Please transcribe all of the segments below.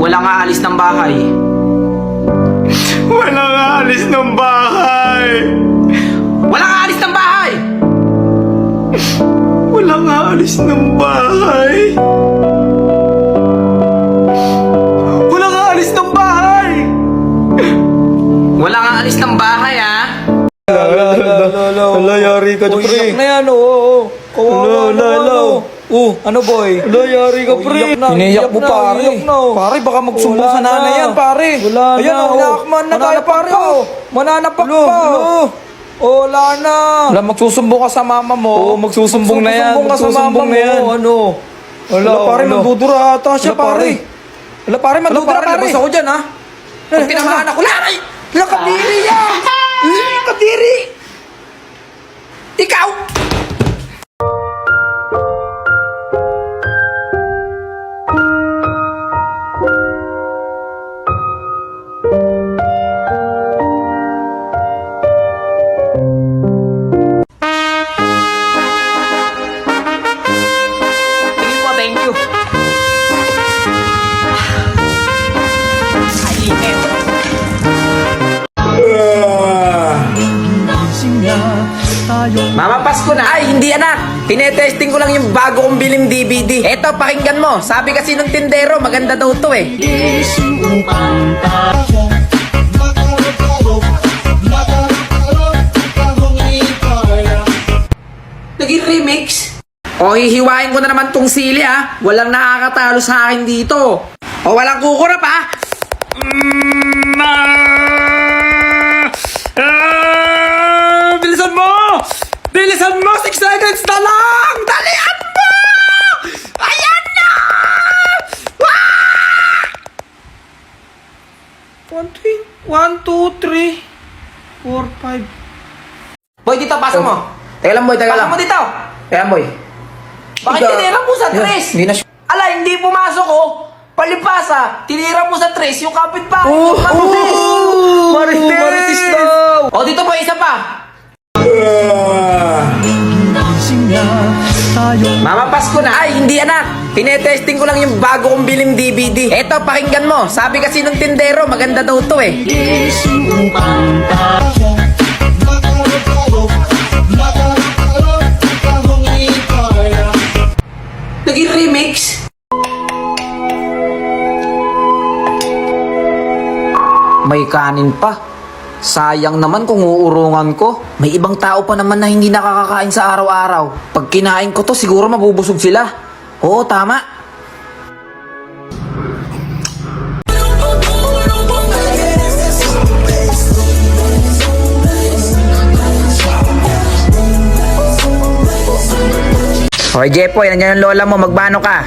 Walang aalis ng bahay. Walang aalis ng bahay. Walang aalis ng bahay! Walang aalis ng bahay. Walang aalis ng bahay. Walang aalis ng bahay, ha? Ala, yari ka, pre. Iyak na yan, oo. Kawawa Ala. ano boy? Ala, yari ka, pre. Iniyak mo pare. Pare, baka magsumbong sa nanay yan, pare. Wala na. Ayan, inakman na tayo, pare. Mananapak pa. Wala na. Wala, magsusumbong ka sa mama mo. Oo, magsusumbong na yan. Magsusumbong ka sa mama Magsusumbong na yan. mo. Ano? Wala, pare, mandudura ata siya, pare. Wala, pare, mandudura, pare. Labas ako dyan, ha? Pag tinamaan ako, laray! Nakadiri yan! Kadiri! Ikaw! Sige po, thank you. Mama, Pasko na. Ay, hindi anak. Tinetesting ko lang yung bago kong biling DVD. Eto, pakinggan mo. Sabi kasi ng tindero, maganda daw to eh. Naging remix? O, hihiwain ko na naman tong sili ha. Walang nakakatalo sa akin dito. O, walang kukurap ha. Bilisan mo! Bilisan mo! 6 seconds na lang! Dalian mo! Ayan na! 1, 2, 3, 4, 5. Boy, dito, pasok mo. Teka lang, boy, teka lang. Pasok mo dito. Teka lang, boy. Bakit tinira mo sa tres? Hindi na Ala, hindi pumasok oh. Palipasa, tinira mo sa tres yung kapitbahay. Marites daw. O, dito po, isa pa. Mama, Pasko na. Ay, hindi anak. Tinetesting ko lang yung bago kong biling DVD. Eto, pakinggan mo. Sabi kasi ng tindero, maganda daw to eh. Naging remix? May kanin pa. Sayang naman kung uurungan ko. May ibang tao pa naman na hindi nakakakain sa araw-araw. Pag kinain ko to, siguro mabubusog sila. Oo, tama. Hoy, Jepoy, nandiyan ang lola mo. Magbano ka?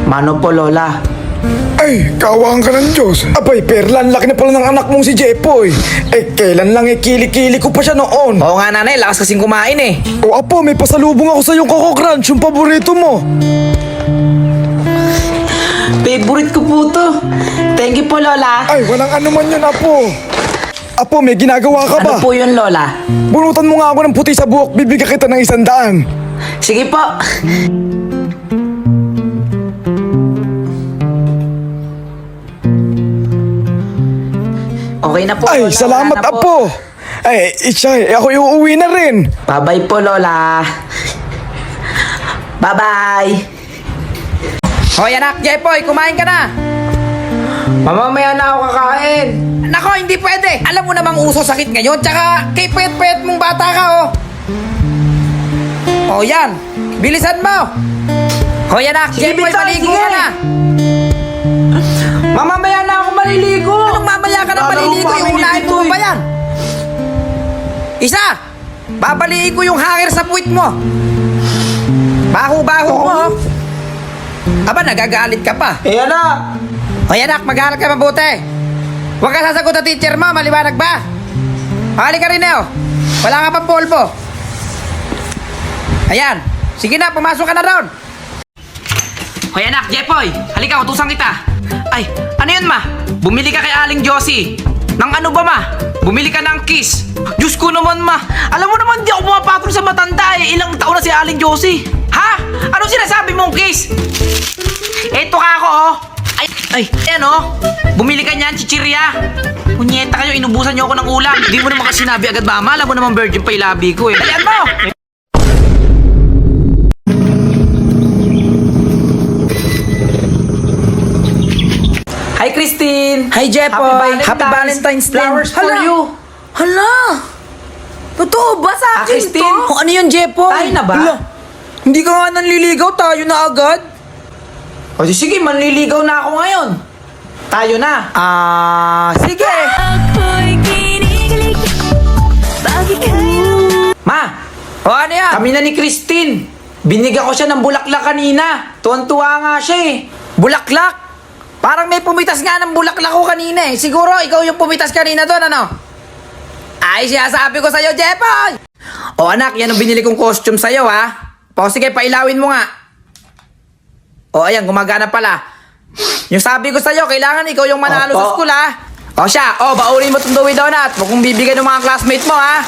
Mano po, lola? Ay, kawaan ka ng Diyos. Abay, Perlan, laki na pala ng anak mong si Jepoy. Eh, kailan lang kili-kili ko pa siya noon. Oo nga, nanay. Lakas kasing kumain eh. O apo, may pasalubong ako sa yung Coco Crunch, yung paborito mo. Favorite ko po to. Thank you po, Lola. Ay, walang anuman yun, apo. Apo, may ginagawa ka ba? Ano po yun, Lola? Bunutan mo nga ako ng puti sa buhok, bibigyan kita ng 100. Sige po. Okay na po, Ay, Lola. salamat, Wala na po. apo. Ay, Ichay, ako iuwi na rin. Bye-bye po, Lola. Bye-bye. Hoy anak, Jepoy, kumain ka na. Mamamaya na ako kakain. Nako, hindi pwede. Alam mo namang uso sakit ngayon, tsaka kay pet-pet mong bata ka, oh. Oh, yan. Bilisan mo. Hoy anak, Sige, Jepoy, Bitoy, maligo sige. ka na. Mamamaya na ako maliligo. Anong mamaya ka na Lalo maliligo? pa kami Yung unahin dito, mo eh. pa yan. Isa, babaliin ko yung hanger sa puwit mo. Baho-baho mo, oh. Aba, nagagalit ka pa. Eh, anak. Hoy anak, mag-aaral ka mabuti. Huwag ka sasagot na teacher mo, maliwanag ba? Halika rin, Neo. Wala ka pang polvo. Ayan. Sige na, pumasok ka na doon. Hoy anak, Jepoy. Halika, utusan kita. Ay, ano yun ma? Bumili ka kay Aling Josie. Nang ano ba ma? Bumili ka ng kiss. Diyos ko naman ma. Alam mo naman di ako pumapatol sa matanda eh. Ilang taon na si Aling Josie. Ha? Anong sinasabi mong kiss? Eto ka ako oh. Ay, ayan oh. Bumili ka niyan, chichirya. Punyeta kayo, inubusan niyo ako ng ulam. Hindi mo naman kasi sinabi agad, mama. Alam mo naman virgin pa ilabi ko eh. Ayan mo! Hi, Christine! Hi, Jepoy. Happy Valentine's Day. Flowers for Hala. you. Hala! Totoo ba sa akin Christine? to? O, ano yun, Jepoy? Tayo na ba? Hala, hindi ka nga nanliligaw, tayo na agad. O sige, manliligaw na ako ngayon. Tayo na. Sige. Ako'y kinikilig. Bakit kayo? Ma, O, ano yan? kami na ni Christine. Binigyan ko siya ng bulaklak kanina. Tuwan-tuwa nga siya eh. Bulaklak? Parang may pumitas nga ng bulaklak ko kanina eh. Siguro, ikaw yung pumitas kanina doon, ano? Ay, sinasabi ko sa'yo, Jepoy! O anak, yan ang binili kong costume sa'yo ha. O sige, pailawin mo nga. O ayan, gumagana pala. Yung sabi ko sa'yo, kailangan ikaw yung manalo sa school ha. O siya, baunin mo itong Dewey Donut. Huwag kong bibigyan ng mga classmate mo ha.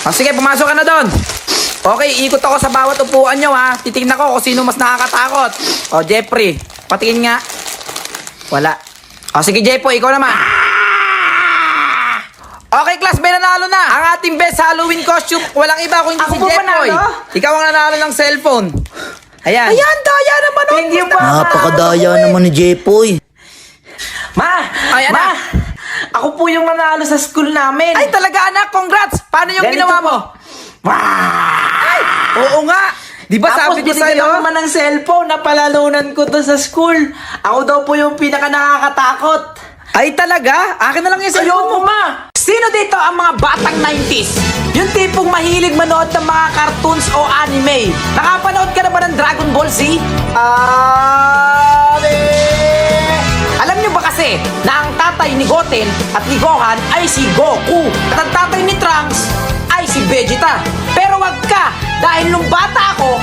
O sige, pumasok ka na doon. Okay, ikot ako sa bawat upuan nyo ha. Titignan ko kung sino mas nakakatakot. O Jeffrey, patingin nga. Wala. O sige Jeffrey, ikaw naman. Okay, class, may nanalo na. Ang ating best Halloween costume, walang iba kundi Ako si po Jeffoy. panalo? Ikaw ang nanalo ng cellphone. Ayan. Ayan, daya naman. Thank you po. Napakadaya naman ni Jepoy. Ma, Ay, ma, anak. ako po yung nanalo sa school namin. Ay, talaga, anak. Congrats. Paano yung Ganito ginawa po. mo? Ay, oo nga. Di ba Tapos sabi ko binigyan sa'yo? ako naman ng cellphone na palalunan ko to sa school. Ako daw po yung pinaka nakakatakot. Ay, talaga? Akin na lang yung cellphone Ayoko, mo. ma. Sino dito ang mga batang 90s? Yung tipong mahilig manood ng mga cartoons o anime. Nakapanood ka na ba ng Dragon Ball Z? Alam niyo ba kasi na ang tatay ni Goten at ni Gohan ay si Goku at ang tatay ni Trunks ay si Vegeta. Pero wag ka, dahil nung bata ako,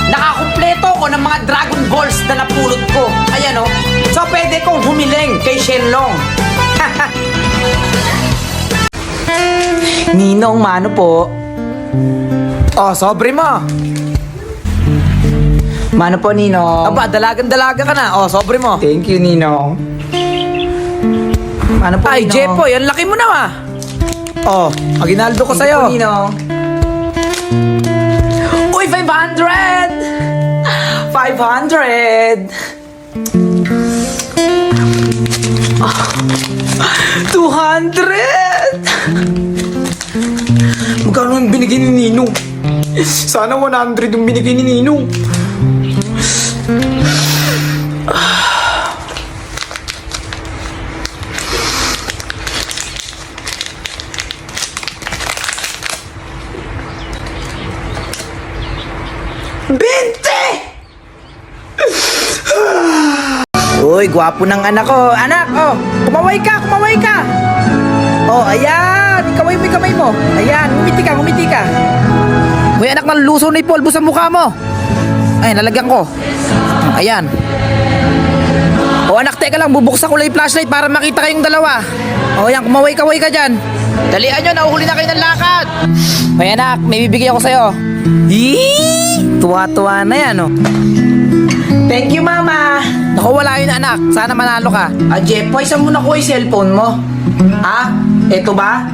nakakumpleto ko ng mga Dragon Balls na napulot ko. Ayan o. So pwede kong humiling kay Shenlong. Ninong, mano po? Oh, sobre mo. Mano po, Ninong? Aba, dalagan-dalaga ka na. Oh, sobre mo. Thank you, Ninong. Mano po, Ay, Ninong? Jepoy, ang laki mo na ah. Oh, aginaldo ko Thank you sa'yo. po, Ninong. Uy, 500! 500! 200! Magkano yung binigay ni Ninong? Sana 100 yung binigay ni Ninong. Uy, gwapo ng anak ko. Anak, kumaway ka, kumaway ka. Oh, ayan. Ikaway mo yung kamay mo. Ayan, ngumiti ka, ngumiti ka. Uy, anak, naluso na yung polvo sa mukha mo. Ay, nalagyan ko. Ayan. Oh, anak, teka lang. Bubuksan ko lang yung flashlight para makita kayong dalawa. Oh, ayan, kumaway-kaway ka dyan. Dalian nyo, nahuhuli na kayo ng lakad. Uy, anak, may bibigyan ako sa'yo. Yee! Tuwa-tuwa na yan, oh. Thank you, Mama. Naku, wala yun, anak. Sana manalo ka. Jeff, saan mo nakuha yung cellphone mo? Ha? Eto ba?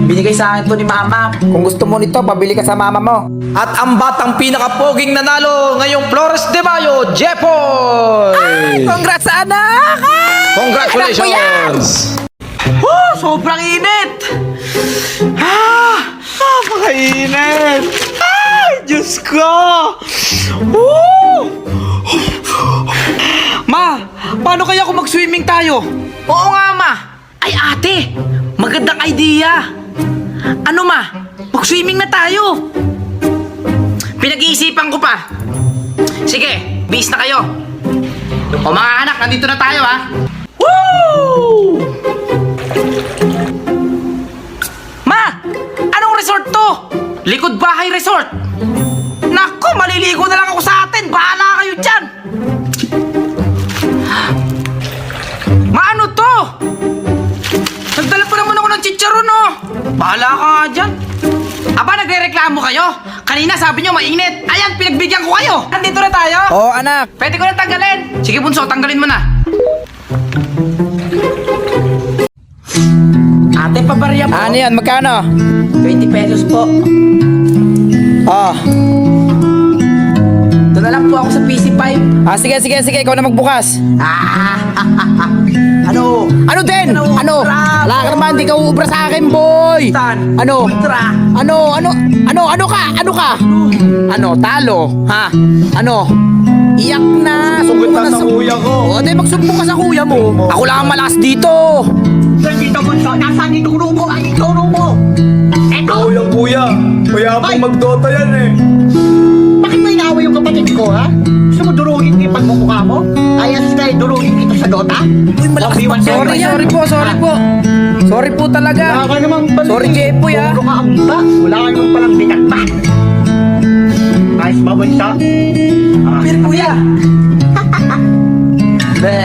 Binigay sa akin to ni Mama. Kung gusto mo nito, pabili ka sa mama mo. At ang batang pinakapoging nanalo ngayong Flores de Mayo, Jeffoy! Congrats sa anak! Ay, Congratulations! Sobrang init! Napakainit! Ay, Diyos ko! Ma, paano kaya kung mag-swimming tayo? Oo nga, Ma. Ay, ate, magandang idea. Ano, Ma? Mag-swimming na tayo. Pinag-iisipan ko pa. Sige, bis na kayo. O mga anak, nandito na tayo, ha? Woo! Ma, anong resort to? Likod Bahay Resort. Nako, maliligo na lang ako sa atin. Bahala kayo dyan. Maano to? Nagdala pa naman ako ng chicharon, oh. Bahala ka nga dyan. Aba, nagre-reklamo kayo? Kanina sabi nyo mainit. Ayan, pinagbigyan ko kayo. Nandito na tayo. Oo, anak. Pwede ko na tanggalin. Sige, bunso, tanggalin mo na. Ate, pabarya po. Ano yan? Magkano? 20 pesos po. Oh. Doon na lang po ako sa PC5. Sige. Ikaw na magbukas. Ano? Ano din? Ano? Ano? Bravo. Wala ka naman, di ka uubra sa akin, boy. Tan. Ano? Ultra. Ano ka? Ano, talo? Ha? Ano? Iyak na. Sumbong ka na sa kuya ko. O, di magsumbong ka sa kuya mo. Ako lang ang malakas dito. Dito bunso, nasaan yung turo mo? Ay, turo mo! Eto! Kuya. Mayabang magdota yan eh. Bakit mo inaaway yung kapatid ko, ha? Gusto mo durugin ko yung pagmumukha mo? Ayos na durugin kita sa Dota? Uy, malakas Obi-Wan pa. Sorry Kenobi yan. po. Sorry po talaga. Wala ka naman pala. Sorry, Jepoy, ha? Puro ka amba. Wala ka naman palang bitak pa. Ayos ba, bunso? Pero kuya. Be,